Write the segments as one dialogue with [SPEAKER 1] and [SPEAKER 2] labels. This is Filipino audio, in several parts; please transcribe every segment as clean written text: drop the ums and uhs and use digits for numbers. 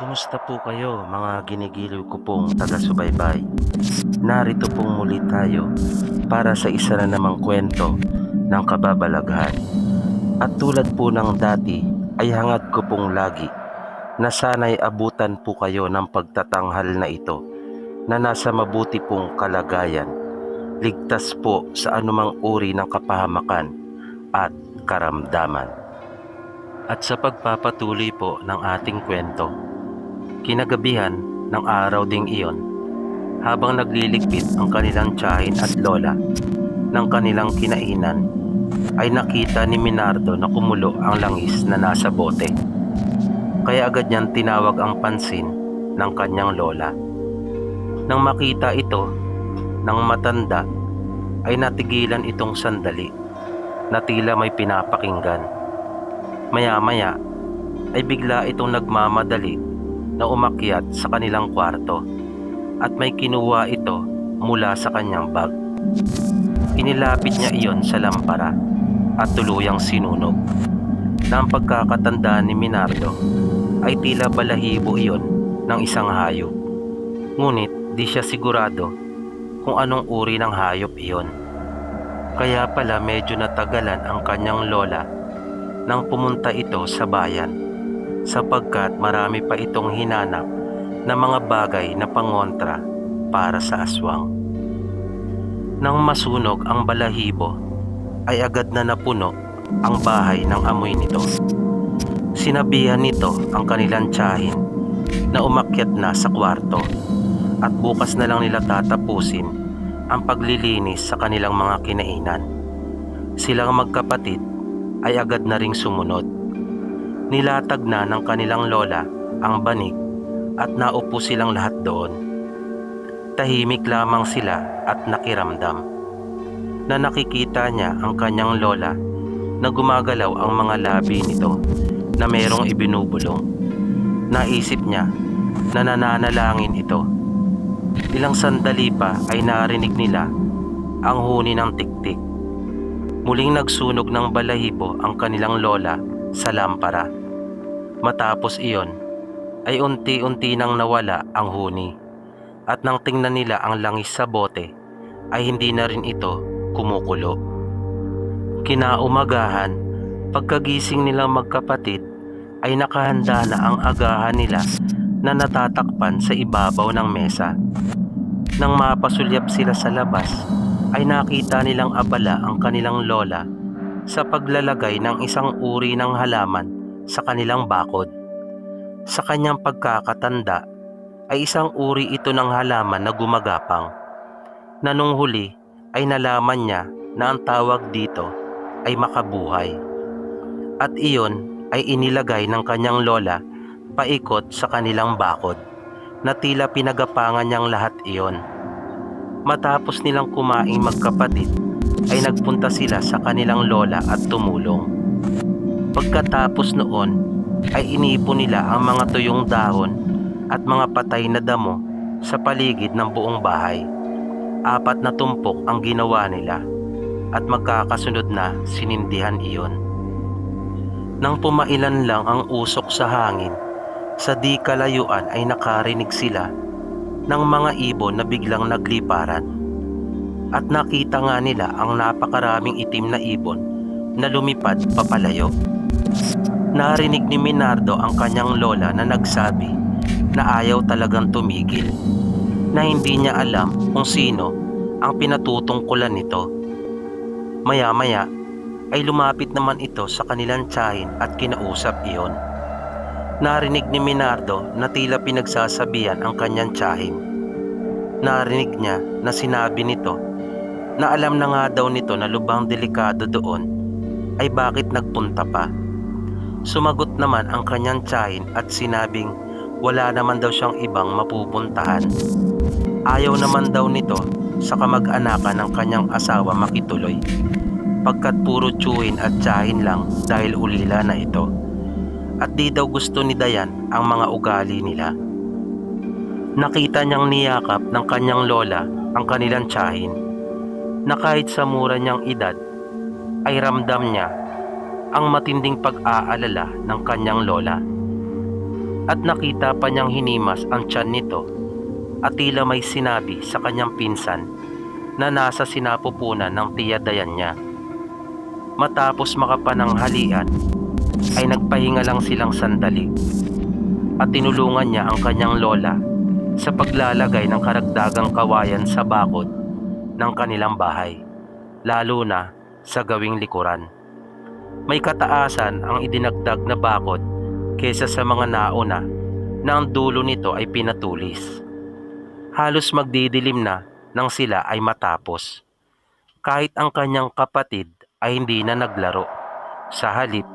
[SPEAKER 1] Kumusta po kayo mga ginigiliw ko pong taga-subaybay? Narito pong muli tayo para sa isa na namang kwento ng kababalaghan. At tulad po ng dati ay hangad ko pong lagi na sana'y abutan po kayo ng pagtatanghal na ito na nasa mabuti pong kalagayan, ligtas po sa anumang uri ng kapahamakan at karamdaman. At sa pagpapatuloy po ng ating kwento, kinagabihan ng araw ding iyon, habang nagliligpit ang kanilang tiyahin at lola ng kanilang kinainan, ay nakita ni Minardo na kumulo ang langis na nasa bote. Kaya agad niyang tinawag ang pansin ng kanyang lola. Nang makita ito ng matanda, ay natigilan itong sandali na tila may pinapakinggan. Maya-maya ay bigla itong nagmamadali na umakyat sa kanilang kwarto at may kinuha ito mula sa kanyang bag. Inilapit niya iyon sa lampara at tuluyang sinunog. Na ang pagkakatanda ni Minardo ay tila balahibo iyon ng isang hayop. Ngunit di siya sigurado kung anong uri ng hayop iyon. Kaya pala medyo natagalan ang kanyang lola nang pumunta ito sa bayan, sapagkat marami pa itong hinanap na mga bagay na pangontra para sa aswang. Nang masunog ang balahibo, ay agad na napuno ang bahay ng amoy nito. Sinabihan nito ang kanilang tiyahin na umakyat na sa kwarto at bukas na lang nila tatapusin ang paglilinis sa kanilang mga kinainan. Silang magkapatid ay agad na ring sumunod. Nilatag na ng kanilang lola ang banig at naupo silang lahat doon. Tahimik lamang sila at nakiramdam na nakikita niya ang kanyang lola na gumagalaw ang mga labi nito na merong ibinubulong. Naisip niya na nananalangin ito. Ilang sandali pa ay narinig nila ang huni ng tiktik. Muling nagsunog ng balahibo ang kanilang lola sa lampara. Matapos iyon ay unti-unti nang nawala ang huni at nang tingnan nila ang langis sa bote ay hindi na rin ito kumukulo. Kinaumagahan, pagkagising nilang magkapatid ay nakahanda na ang agahan nila na natatakpan sa ibabaw ng mesa. Nang mapasulyap sila sa labas ay nakita nilang abala ang kanilang lola sa paglalagay ng isang uri ng halaman sa kanilang bakod. Sa kanyang pagkakatanda ay isang uri ito ng halaman na gumagapang, na nung huli ay nalaman niya na ang tawag dito ay makabuhay. At iyon ay inilagay ng kanyang lola paikot sa kanilang bakod na tila pinagapangan niyang lahat iyon. Matapos nilang kumaing magkapatid ay nagpunta sila sa kanilang lola at tumulong. Pagkatapos noon ay inipon nila ang mga tuyong dahon at mga patay na damo sa paligid ng buong bahay. 4 na tumpok ang ginawa nila at magkakasunod na sinindihan iyon. Nang pumailan lang ang usok sa hangin, sa di kalayuan ay nakarinig sila ng mga ibon na biglang nagliparan. At nakita nga nila ang napakaraming itim na ibon na lumipad papalayo. Narinig ni Minardo ang kanyang lola na nagsabi na ayaw talagang tumigil, na hindi niya alam kung sino ang pinatutungkulan nito. Maya-maya ay lumapit naman ito sa kanilang tiyahin at kinausap iyon. Narinig ni Minardo na tila pinagsasabihan ang kanyang tiyahin. Narinig niya na sinabi nito na alam na nga daw nito na lubhang delikado doon, ay bakit nagpunta pa. Sumagot naman ang kanyang tiyahin at sinabing wala naman daw siyang ibang mapupuntahan. Ayaw naman daw nito sa kamag-anakan ng kanyang asawa makituloy, pagkat puro tiyuhin at tiyahin lang dahil ulila na ito. At di daw gusto ni Dayan ang mga ugali nila. Nakita niyang niyakap ng kanyang lola ang kanilang tiyahin, na kahit sa mura niyang edad ay ramdam niya ang matinding pag-aalala ng kanyang lola. At nakita pa niyang hinimas ang tiyan nito at tila may sinabi sa kanyang pinsan na nasa sinapupunan ng tiya Dayan niya. Matapos makapananghalian ay nagpahinga lang silang sandali at tinulungan niya ang kanyang lola sa paglalagay ng karagdagang kawayan sa bakod ng kanilang bahay, lalo na sa gawing likuran. May kataasan ang idinagdag na bakod kaysa sa mga nauna na ang dulo nito ay pinatulis. Halos magdidilim na nang sila ay matapos. Kahit ang kanyang kapatid ay hindi na naglaro. Sa halip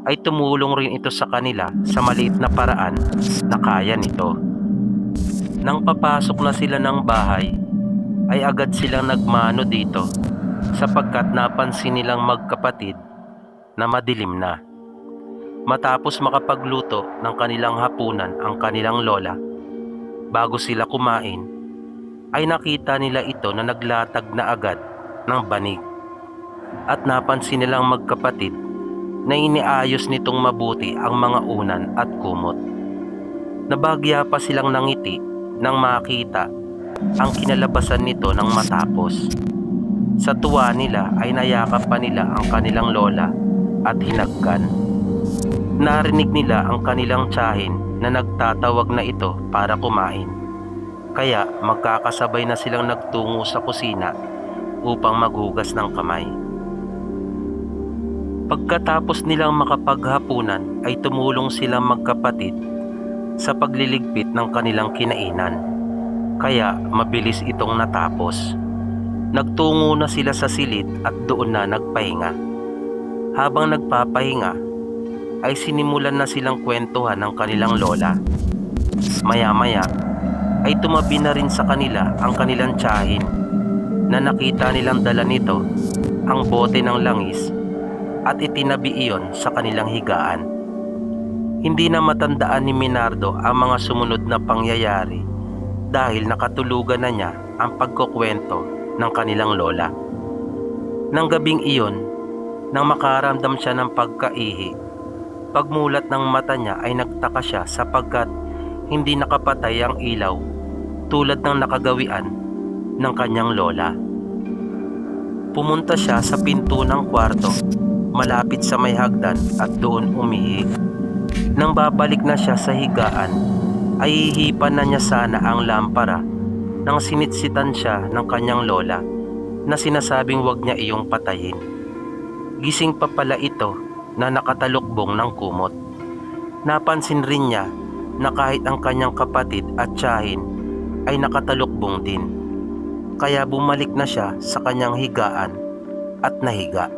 [SPEAKER 1] ay tumulong rin ito sa kanila sa maliit na paraan na kaya nito. Nang papasok na sila ng bahay ay agad silang nagmano dito sapagkat napansin nilang magkapatid na madilim na. Matapos makapagluto ng kanilang hapunan ang kanilang lola, bago sila kumain, ay nakita nila ito na naglatag na agad ng banig. At napansin nilang magkapatid na iniayos nitong mabuti ang mga unan at kumot. Nabagya pa silang nangiti nang makita ang kinalabasan nito nang matapos. Sa tuwa nila ay nayakap pa nila ang kanilang lola at hinagkan. Narinig nila ang kanilang tiyahin na nagtatawag na ito para kumain. Kaya magkakasabay na silang nagtungo sa kusina upang maghugas ng kamay. Pagkatapos nilang makapaghapunan ay tumulong silang magkapatid sa pagliligpit ng kanilang kinainan. Kaya mabilis itong natapos. Nagtungo na sila sa silid at doon na nagpahinga. Habang nagpapahinga ay sinimulan na silang kwentuhan ng kanilang lola. Maya-maya ay tumabi na rin sa kanila ang kanilang tiyahin na nakita nilang dala nito ang bote ng langis at itinabi iyon sa kanilang higaan. Hindi na matandaan ni Minardo ang mga sumunod na pangyayari dahil nakatulugan na niya ang pagkukwento ng kanilang lola. Nang gabing iyon, nang makaramdam siya ng pagkaihi, pagmulat ng mata niya ay nagtaka siya sapagkat hindi nakapatay ang ilaw tulad ng nakagawian ng kanyang lola. Pumunta siya sa pinto ng kwarto malapit sa may hagdan at doon umihi. Nang babalik na siya sa higaan ay hihipan na niya sana ang lampara nang sinitsitan siya ng kanyang lola na sinasabing wag niya iyong patayin. Gising pa pala ito na nakatalukbong ng kumot. Napansin rin niya na kahit ang kanyang kapatid at tiyahin ay nakatalukbong din. Kaya bumalik na siya sa kanyang higaan at nahiga.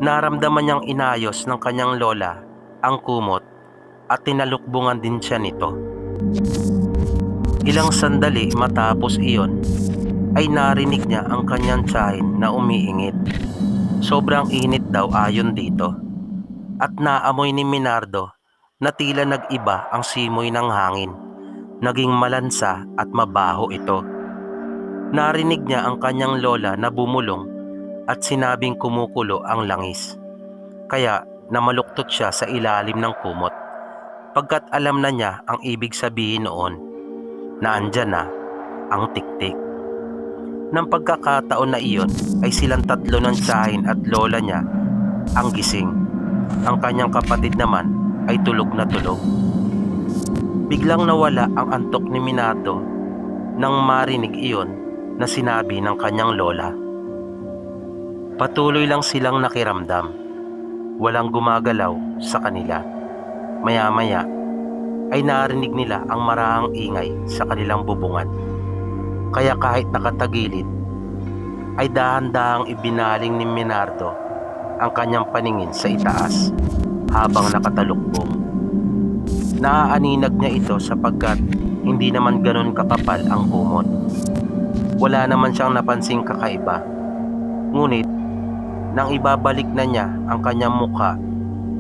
[SPEAKER 1] Naramdaman niyang inayos ng kanyang lola ang kumot at tinalukbungan din siya nito. Ilang sandali matapos iyon ay narinig niya ang kanyang tiyahin na umiingit. Sobrang init daw ayon dito. At naamoy ni Minardo na tila nag-iba ang simoy ng hangin. Naging malansa at mabaho ito. Narinig niya ang kanyang lola na bumulong at sinabing kumukulo ang langis. Kaya namaluktot siya sa ilalim ng kumot pagkat alam na niya ang ibig sabihin noon na andyan na ang tiktik. Nang pagkakataon na iyon ay silang tatlo ng tiyahin at lola niya ang gising. Ang kanyang kapatid naman ay tulog na tulog. Biglang nawala ang antok ni Minardo nang marinig iyon na sinabi ng kanyang lola. Patuloy lang silang nakiramdam. Walang gumagalaw sa kanila. Maya-maya ay narinig nila ang marahang ingay sa kanilang bubungan. Kaya kahit nakatagilid ay dahan-dahang ibinaling ni Minardo ang kanyang paningin sa itaas habang nakatalukbong. Naaaninag niya ito sapagkat hindi naman ganon kakapal ang kumot. Wala naman siyang napansing kakaiba. Ngunit nang ibabalik na niya ang kanyang mukha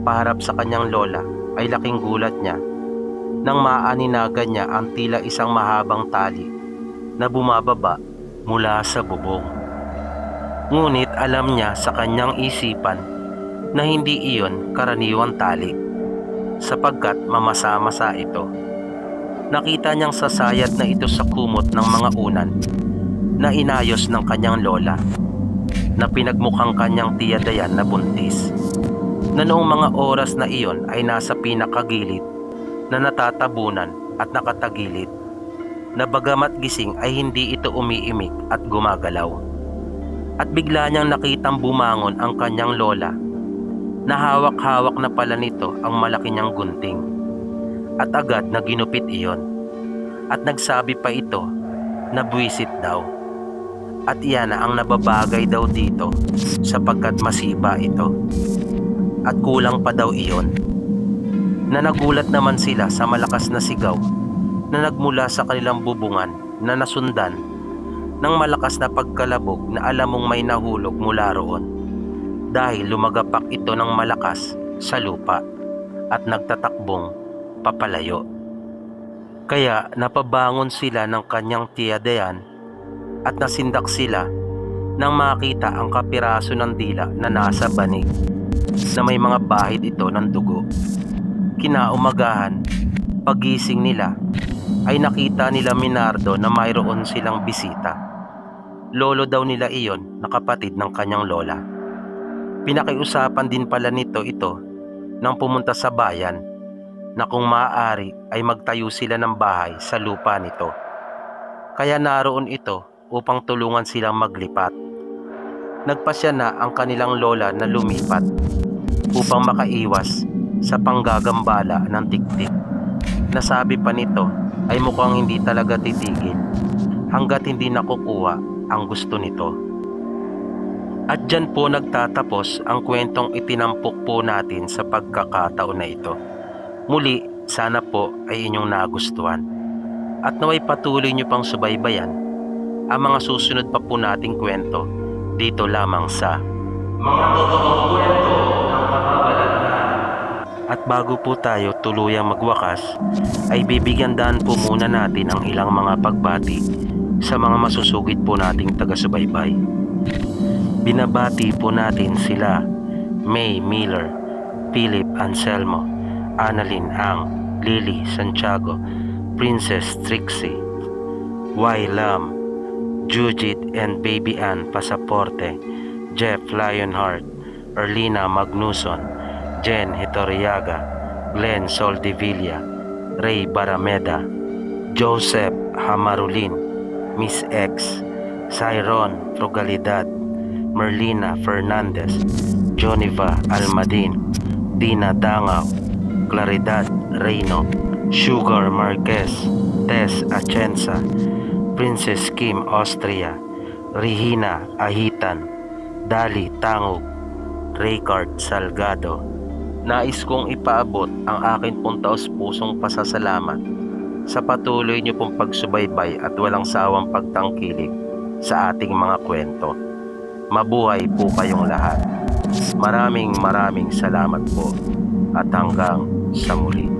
[SPEAKER 1] paharap sa kanyang lola ay laking gulat niya nang maaninagan niya ang tila isang mahabang tali na bumababa mula sa bubong. Ngunit alam niya sa kanyang isipan na hindi iyon karaniwang tali, sapagkat mamasa-masa ito. Nakita niyang sasayad na ito sa kumot ng mga unan na inayos ng kanyang lola, na pinagmukhang kanyang tiya Dayan na buntis, na noong mga oras na iyon ay nasa pinakagilid na natatabunan at nakatagilid, na bagamat gising ay hindi ito umiimik at gumagalaw. At bigla niyang nakitang bumangon ang kanyang lola, na hawak-hawak na pala nito ang malaki niyang gunting, at agad na ginupit iyon, at nagsabi pa ito na buwisit daw, at iyan na ang nababagay daw dito sapagkat masiba ito, at kulang pa daw iyon. Na nagulat naman sila sa malakas na sigaw na nagmula sa kanilang bubungan, na nasundan ng malakas na pagkalabog na alam mong may nahulog mula roon, dahil lumagapak ito ng malakas sa lupa at nagtatakbong papalayo. Kaya napabangon sila ng kanyang tiya Dayan, at nasindak sila nang makita ang kapiraso ng dila na nasa banig, na may mga bahid ito ng dugo. Kinaumagahan, pagising nila, ay nakita nila Minardo na mayroon silang bisita. Lolo daw nila iyon na kapatid ng kanyang lola. Pinakiusapan din pala nito ito nang pumunta sa bayan, na kung maaari ay magtayo sila ng bahay sa lupa nito. Kaya naroon ito upang tulungan silang maglipat. Nagpasya na ang kanilang lola na lumipat upang makaiwas sa panggagambala ng tiktik, na sabi pa nito ay mukhang hindi talaga titigil hanggat hindi nakukuha ang gusto nito. At dyan po nagtatapos ang kwentong itinampok po natin sa pagkakataon na ito. Muli, sana po ay inyong nagustuhan, at naway patuloy nyo pang subaybayan ang mga susunod pa po nating kwento dito lamang sa Mga Totoong Kwento ng Kababalaghan. At bago po tayo tuluyang magwakas, ay bibigyan daan po muna natin ang ilang mga pagbati sa mga masusugid po nating taga-subaybay. Binabati po natin sila May Miller, Philip Anselmo, Annalyn Ang, Lily Santiago, Princess Trixie, Y. Lam, Judith and Baby Ann Pasaporte, Jeff Lionheart, Erlina Magnuson, Jen Hitoriaga, Glenn Soldevilla, Ray Barameda, Joseph Hamarulin, Miss X, Cyron Frugalidad, Merlina Fernandez, Joniva Almadin, Dina Dangaw, Claridad Reyno, Sugar Marquez, Tess Atienza, Princess Kim Austria, Regina Ahitan, Dali Tangog, Raycard Salgado. Nais kong ipaabot ang akin pong taos-pusong pasasalamat sa patuloy niyo pong pagsubaybay at walang sawang pagtangkilik sa ating mga kwento. Mabuhay po kayong lahat. Maraming salamat po, at hanggang sa muli.